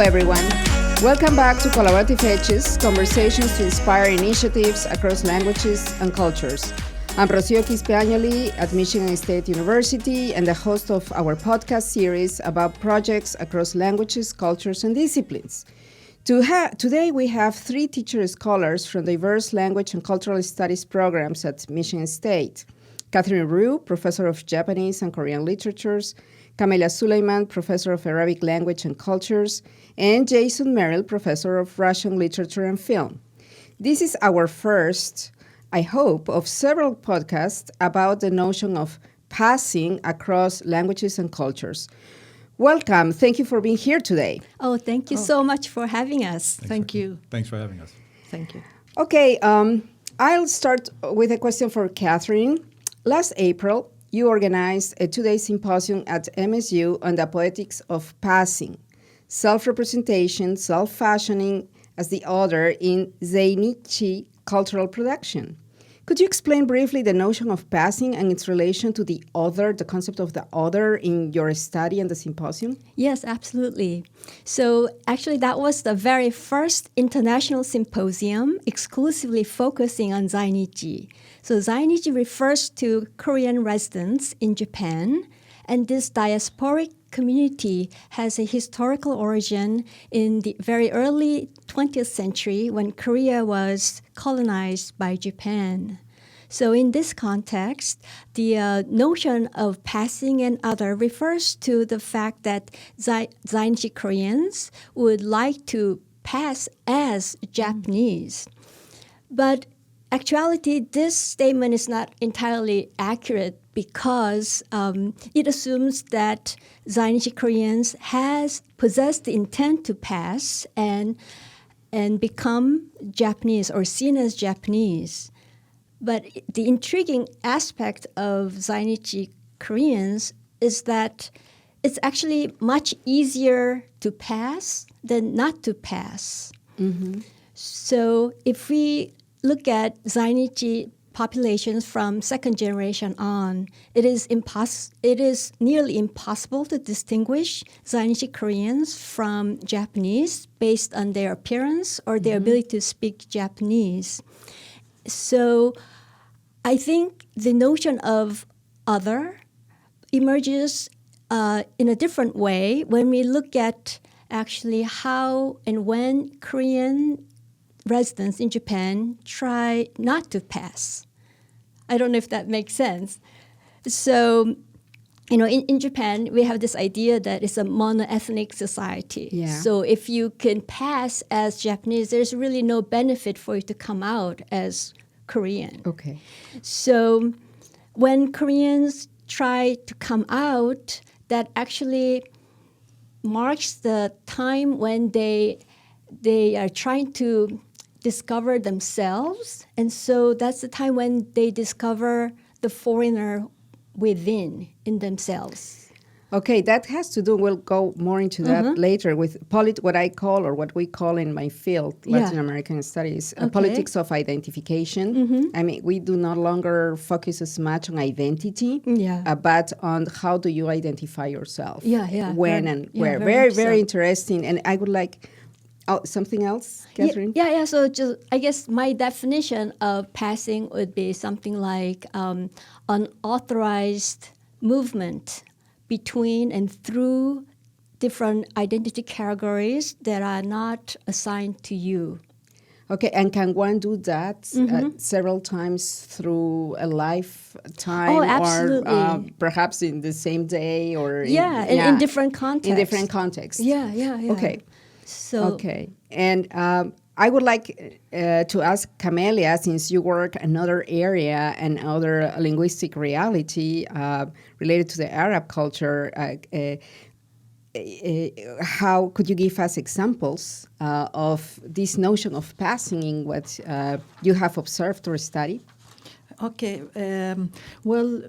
everyone. Welcome back to Collaborative Edges, conversations to inspire initiatives across languages and cultures. I'm Quispe-Agnoli at Michigan State University and the host of our podcast series about projects across languages, cultures, and disciplines. Today we have three teacher scholars from diverse language and cultural studies programs at Michigan State. Catherine Rue, professor of Japanese and Korean literatures, Camelia Suleiman, professor of Arabic language and cultures, and Jason Merrill, professor of Russian literature and film. This is our first, I hope, of several podcasts about the notion of passing across languages and cultures. Welcome. Thank you for being here today. Oh, thank you so much for having us. Thank you. Thanks for having us. Thank you. Okay, I'll start with a question for Catherine. Last April, you organized a two-day symposium at MSU on the poetics of passing, self-representation, self-fashioning as the other in Zainichi cultural production. Could you explain briefly the notion of passing and its relation to the other, the concept of the other in your study and the symposium? Yes, absolutely. So actually that was the very first international symposium exclusively focusing on Zainichi. So Zainichi refers to Korean residents in Japan, and this diasporic community has a historical origin in the very early 20th century when Korea was colonized by Japan. So in this context, the notion of passing and other refers to the fact that Zainichi Koreans would like to pass as Japanese. But actuality, this statement is not entirely accurate because it assumes that Zainichi Koreans has possessed the intent to pass and become Japanese or seen as Japanese. But the intriguing aspect of Zainichi Koreans is that it's actually much easier to pass than not to pass. Mm-hmm. So if we look at Zainichi populations from second generation on, it is nearly impossible to distinguish Zainichi Koreans from Japanese based on their appearance or their ability to speak Japanese. So I think the notion of other emerges in a different way when we look at actually how and when Korean residents in Japan try not to pass. I don't know if that makes sense. So, in Japan, we have this idea that it's a monoethnic society. Yeah. So if you can pass as Japanese, there's really no benefit for you to come out as Korean. Okay. So when Koreans try to come out, that actually marks the time when they are trying to discover themselves. And so that's the time when they discover the foreigner within in themselves. Okay, that has to do, we'll go more into that later, with what I call, or what we call in my field, Latin American studies, politics of identification. Mm-hmm. I mean, we do no longer focus as much on identity, but on how do you identify yourself, when and where. Very interesting. And I would like, something else, Catherine? Yeah. So just, I guess my definition of passing would be something like unauthorized movement between and through different identity categories that are not assigned to you. Okay, and can one do that several times through a lifetime? Oh, absolutely. Or perhaps in the same day or in different contexts. In different contexts. Yeah. Okay. So okay, and I would like to ask Camelia, since you work another area and other linguistic reality related to the Arab culture, how could you give us examples of this notion of passing in what you have observed or studied? Okay, well,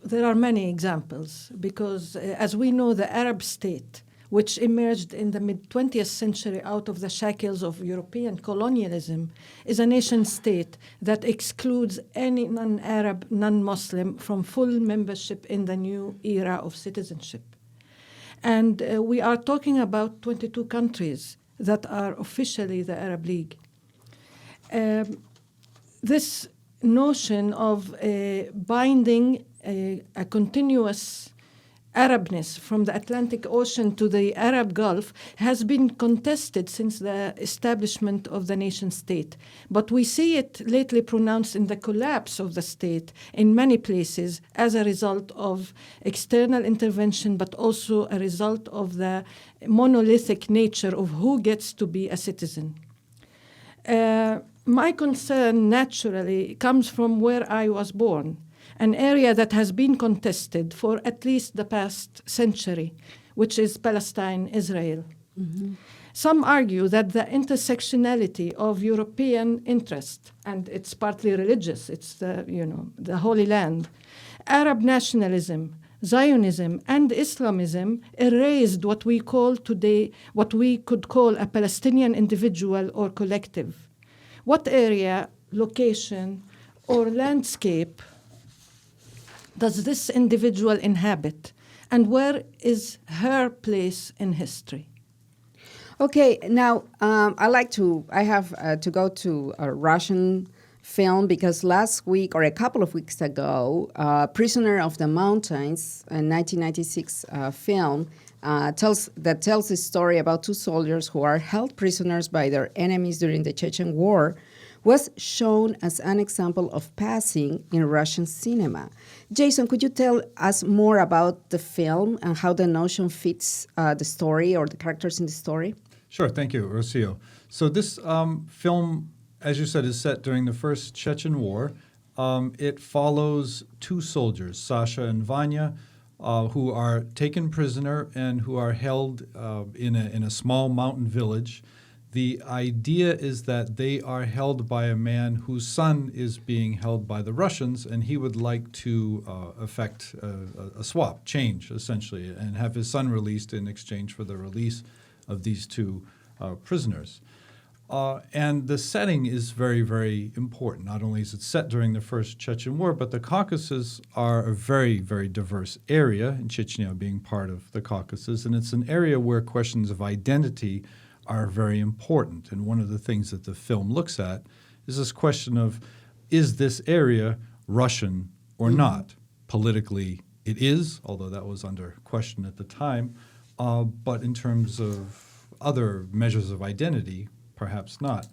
there are many examples because as we know, the Arab state, which emerged in the mid-20th century out of the shackles of European colonialism, is a nation-state that excludes any non-Arab, non-Muslim from full membership in the new era of citizenship. And we are talking about 22 countries that are officially the Arab League. This notion of binding a continuous Arabness from the Atlantic Ocean to the Arab Gulf has been contested since the establishment of the nation state. But we see it lately pronounced in the collapse of the state in many places as a result of external intervention, but also a result of the monolithic nature of who gets to be a citizen. My concern naturally comes from where I was born, an area that has been contested for at least the past century, which is Palestine, Israel. Mm-hmm. Some argue that the intersectionality of European interest, and it's partly religious, it's the Holy Land, Arab nationalism, Zionism, and Islamism erased what we could call a Palestinian individual or collective. What area, location, or landscape does this individual inhabit, and where is her place in history? Okay, now I have to go to a Russian film because last week or a couple of weeks ago, Prisoner of the Mountains, a 1996 film, tells the story about two soldiers who are held prisoners by their enemies during the Chechen War, was shown as an example of passing in Russian cinema. Jason, could you tell us more about the film and how the notion fits the story or the characters in the story? Sure, thank you, Rocio. So this film, as you said, is set during the First Chechen War. It follows two soldiers, Sasha and Vanya, who are taken prisoner and who are held in a small mountain village. The idea is that they are held by a man whose son is being held by the Russians, and he would like to effect a swap, change, essentially, and have his son released in exchange for the release of these two prisoners. And the setting is very, very important. Not only is it set during the First Chechen War, but the Caucasus are a very, very diverse area, and Chechnya being part of the Caucasus, and it's an area where questions of identity are very important. And one of the things that the film looks at is this question of, is this area Russian or not? Politically, it is, although that was under question at the time. But in terms of other measures of identity, perhaps not.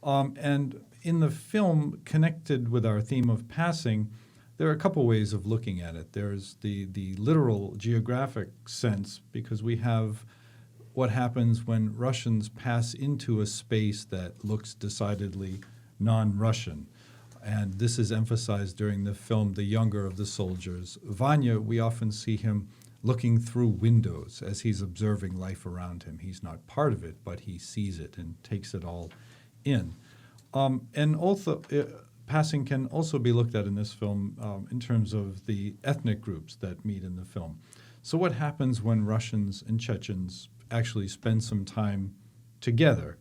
And in the film, connected with our theme of passing, there are a couple ways of looking at it. There's the literal geographic sense, because we have what happens when Russians pass into a space that looks decidedly non-Russian. And this is emphasized during the film, the younger of the soldiers. Vanya, we often see him looking through windows as he's observing life around him. He's not part of it, but he sees it and takes it all in. And also, passing can also be looked at in this film in terms of the ethnic groups that meet in the film. So what happens when Russians and Chechens actually spend some time together?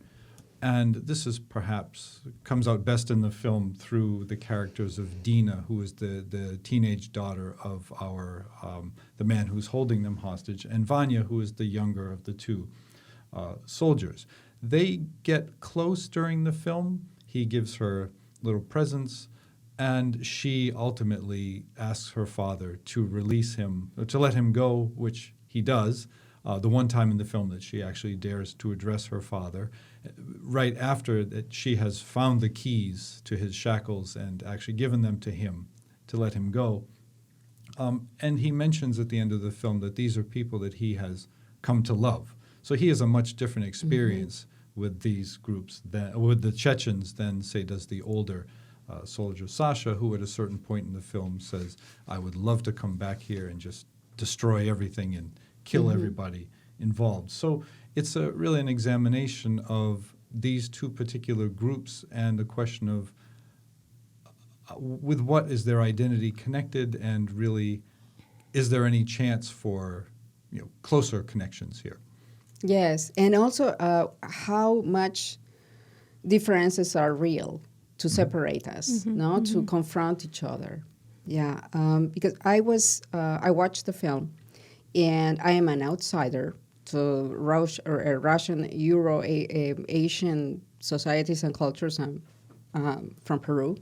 And this is perhaps comes out best in the film through the characters of Dina, who is the teenage daughter of our the man who's holding them hostage, and Vanya, who is the younger of the two soldiers. They get close during the film. He gives her little presents, and she ultimately asks her father to release him, to let him go, which he does. The one time in the film that she actually dares to address her father, right after that she has found the keys to his shackles and actually given them to him to let him go. And he mentions at the end of the film that these are people that he has come to love. So he has a much different experience with these groups, with the Chechens, than, say, does the older soldier Sasha, who at a certain point in the film says, I would love to come back here and just destroy everything and kill everybody involved. So it's really an examination of these two particular groups and the question of with what is their identity connected, and really is there any chance for closer connections here? Yes, and also how much differences are real to separate us, to confront each other. Yeah, because I watched the film, and I am an outsider to Russian, Asian societies and cultures. I'm from Peru.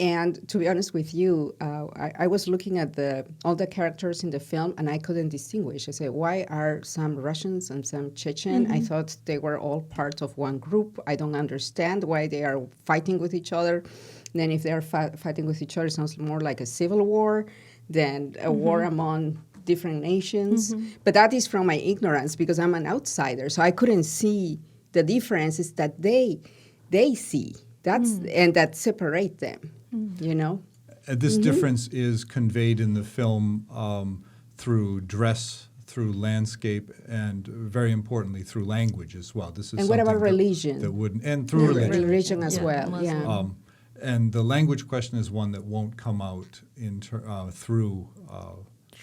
And to be honest with you, I was looking at all the characters in the film, and I couldn't distinguish. I said, why are some Russians and some Chechen? I thought they were all part of one group. I don't understand why they are fighting with each other. And then if they are fighting with each other, it sounds more like a civil war than a war among different nations. But that is from my ignorance, because I'm an outsider. So I couldn't see the differences that they see. And that separate them. You know? This difference is conveyed in the film through dress, through landscape, and very importantly, through language as well. This is and what about something religion? That wouldn't, and through religion. Religion as well, yeah. And the language question is one that won't come out through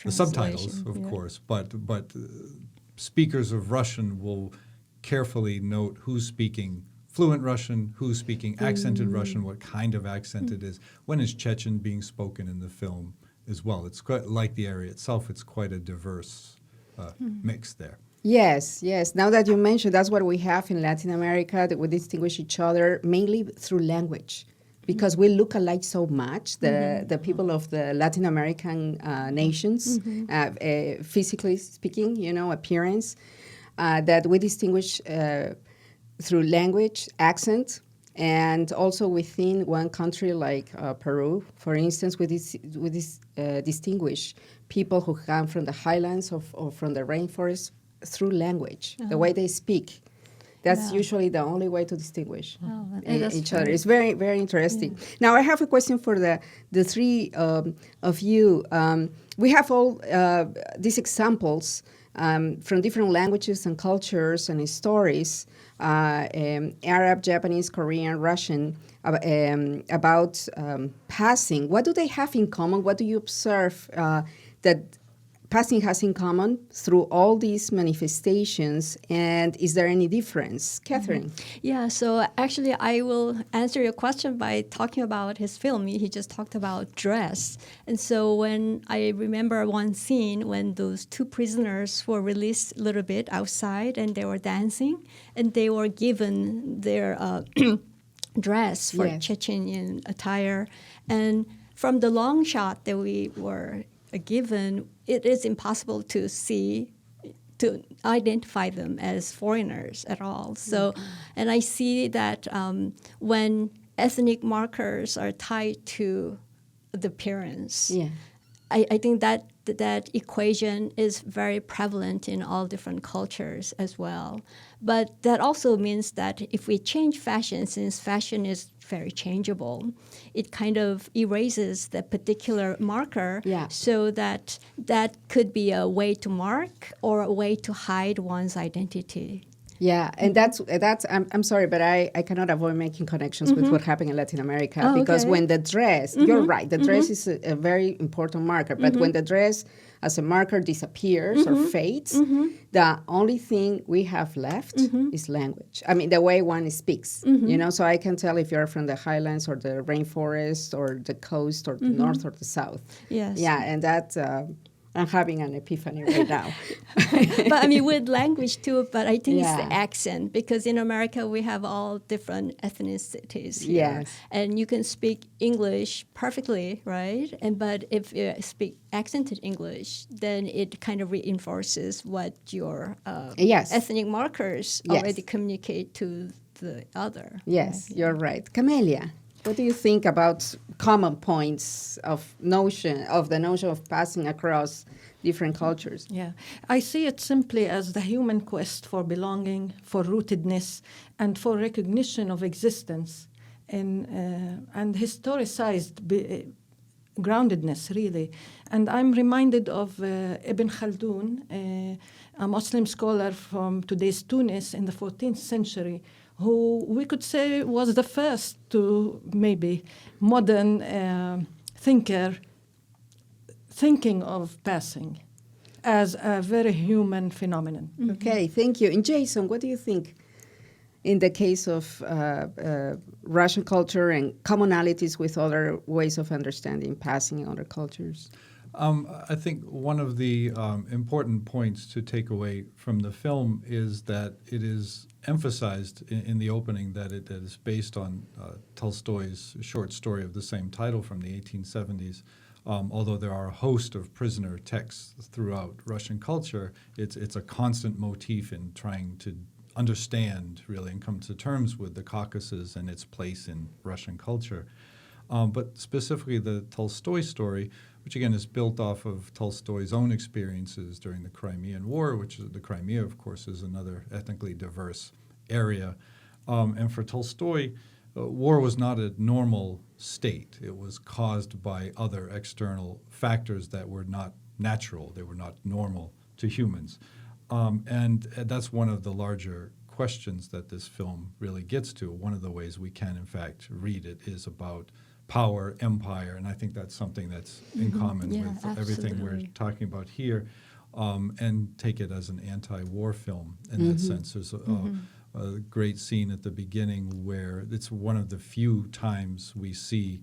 the subtitles, of course, but speakers of Russian will carefully note who's speaking fluent Russian, who's speaking accented Russian, what kind of accent it is. When is Chechen being spoken in the film as well? It's quite like the area itself. It's quite a diverse mix there. Yes. Now that you mentioned, that's what we have in Latin America, that we distinguish each other mainly through language, because we look alike so much, the people of the Latin American nations, physically speaking, appearance, that we distinguish through language, accent, and also within one country like Peru, for instance, we distinguish people who come from the highlands or from the rainforest through language, the way they speak. That's usually the only way to distinguish each other. It's very, very interesting. Yeah. Now, I have a question for the three of you. We have all these examples from different languages and cultures and stories, Arab, Japanese, Korean, Russian, about passing. What do they have in common? What do you observe that passing has in common through all these manifestations, and is there any difference? Catherine? Yeah, so actually I will answer your question by talking about his film. He just talked about dress. And so when I remember one scene when those two prisoners were released a little bit outside and they were dancing, and they were given their dress for Chechenian attire. And from the long shot that we were given, it is impossible to identify them as foreigners at all. So, and I see that when ethnic markers are tied to the appearance, I think that equation is very prevalent in all different cultures as well. But that also means that if we change fashion, since fashion is very changeable, it kind of erases the particular marker, so that could be a way to mark or a way to hide one's identity. Yeah, and that's. I'm sorry, but I cannot avoid making connections with what happened in Latin America, because when the dress, you're right, the dress is a very important marker, but when the dress as a marker disappears or fades, the only thing we have left is language. I mean, the way one speaks, so I can tell if you're from the highlands or the rainforest or the coast or the north or the south. Yes. Yeah, and that... I'm having an epiphany right now. But I mean, with language too, but I think it's the accent, because in America we have all different ethnicities here. Yes. And you can speak English perfectly, right? But if you speak accented English, then it kind of reinforces what your ethnic markers already communicate to the other. Yes, you're right. Camelia, what do you think about common points of the notion of passing across different cultures? Yeah, I see it simply as the human quest for belonging, for rootedness, and for recognition of existence, and historicized groundedness, really. And I'm reminded of Ibn Khaldun, a Muslim scholar from today's Tunis in the 14th century, who we could say was the first to maybe modern thinker thinking of passing as a very human phenomenon. Okay, thank you. And Jason, what do you think in the case of Russian culture and commonalities with other ways of understanding passing in other cultures? I think one of the important points to take away from the film is that it is emphasized in the opening that it is based on Tolstoy's short story of the same title from the 1870s. Although there are a host of prisoner texts throughout Russian culture, it's a constant motif in trying to understand, really, and come to terms with the Caucasus and its place in Russian culture. But specifically the Tolstoy story, which again is built off of Tolstoy's own experiences during the Crimean War, which is, the Crimea, of course, is another ethnically diverse area. And for Tolstoy, war was not a normal state. It was caused by other external factors that were not natural. They were not normal to humans. And that's one of the larger questions that this film really gets to. One of the ways we can, in fact, read it is about power, empire, and I think that's something that's in common with everything we're talking about here, and take it as an anti-war film in that sense. There's a great scene at the beginning where it's one of the few times we see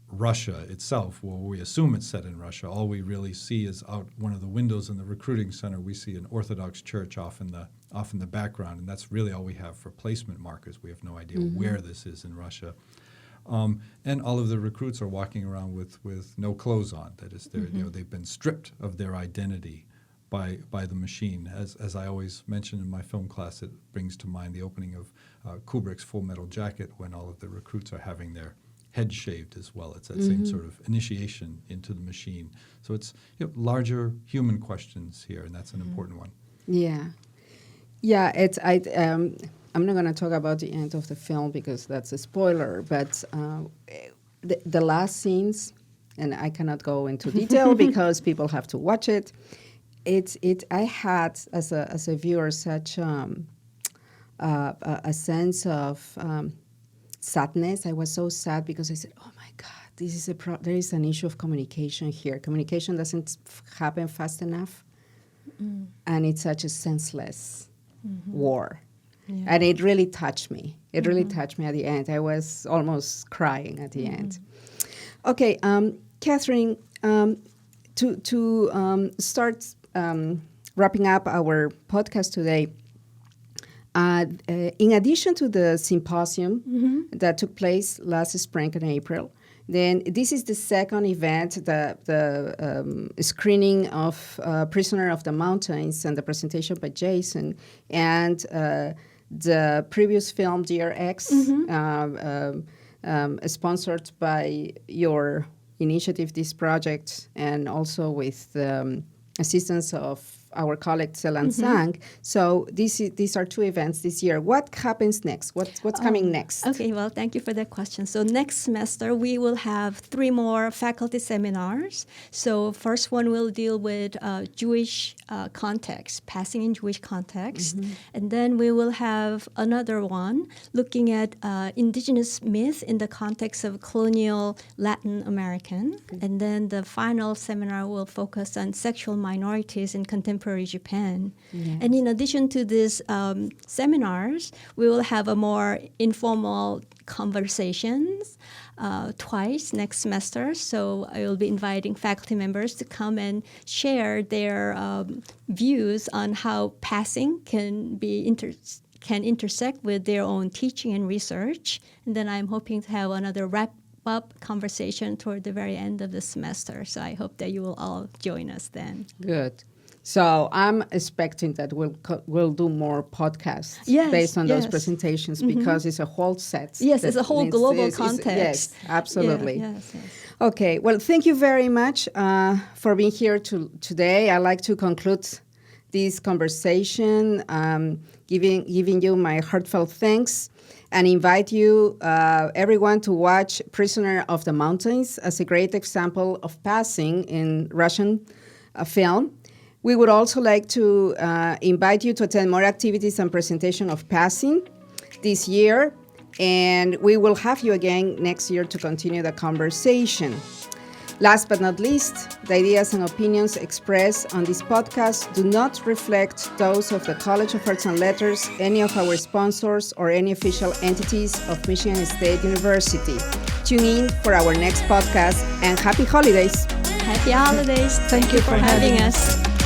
Russia itself, well, we assume it's set in Russia. All we really see is out one of the windows in the recruiting center. We see an Orthodox church off in the background, and that's really all we have for placement markers. We have no idea where this is in Russia. And all of the recruits are walking around with no clothes on. That is, they've been stripped of their identity by the machine. As I always mention in my film class, it brings to mind the opening of Kubrick's Full Metal Jacket when all of the recruits are having their head shaved as well. It's that same sort of initiation into the machine. So it's larger human questions here, and that's an important one. Yeah. I'm not going to talk about the end of the film because that's a spoiler, but the last scenes, and I cannot go into detail because people have to watch it. I had as a viewer such a sense of sadness. I was so sad because I said, "Oh my God, there is an issue of communication here. Communication doesn't happen fast enough, and it's such a senseless war." Yeah. And it really touched me. It really touched me at the end. I was almost crying at the end. Okay, Catherine, to start wrapping up our podcast today, in addition to the symposium that took place last spring in April, then this is the second event, the screening of Prisoner of the Mountains and the presentation by Jason, and the previous film, Dear X, sponsored by your initiative, this project, and also with the assistance of our colleague Selan Sang. So these are two events this year. What happens next? What's coming next? Okay, well, thank you for that question. So next semester, we will have 3 more faculty seminars. So first one will deal with Jewish context, passing in Jewish context. And then we will have another one looking at indigenous myth in the context of colonial Latin American. And then the final seminar will focus on sexual minorities in contemporary Japan. Yes. And in addition to these seminars, we will have a more informal conversations twice next semester. So I will be inviting faculty members to come and share their views on how passing can intersect with their own teaching and research. And then I'm hoping to have another wrap-up conversation toward the very end of the semester. So I hope that you will all join us then. Good. So I'm expecting that we'll do more podcasts based on those presentations because it's a whole set. Yes, it's a whole global context. Yes, absolutely. Yes. Okay, well, thank you very much for being here today. I'd like to conclude this conversation giving you my heartfelt thanks and invite you, everyone, to watch Prisoner of the Mountains as a great example of passing in Russian film. We would also like to invite you to attend more activities and presentation of passing this year, and we will have you again next year to continue the conversation. Last but not least, the ideas and opinions expressed on this podcast do not reflect those of the College of Arts and Letters, any of our sponsors, or any official entities of Michigan State University. Tune in for our next podcast, and happy holidays. Happy holidays. Thank you for having us.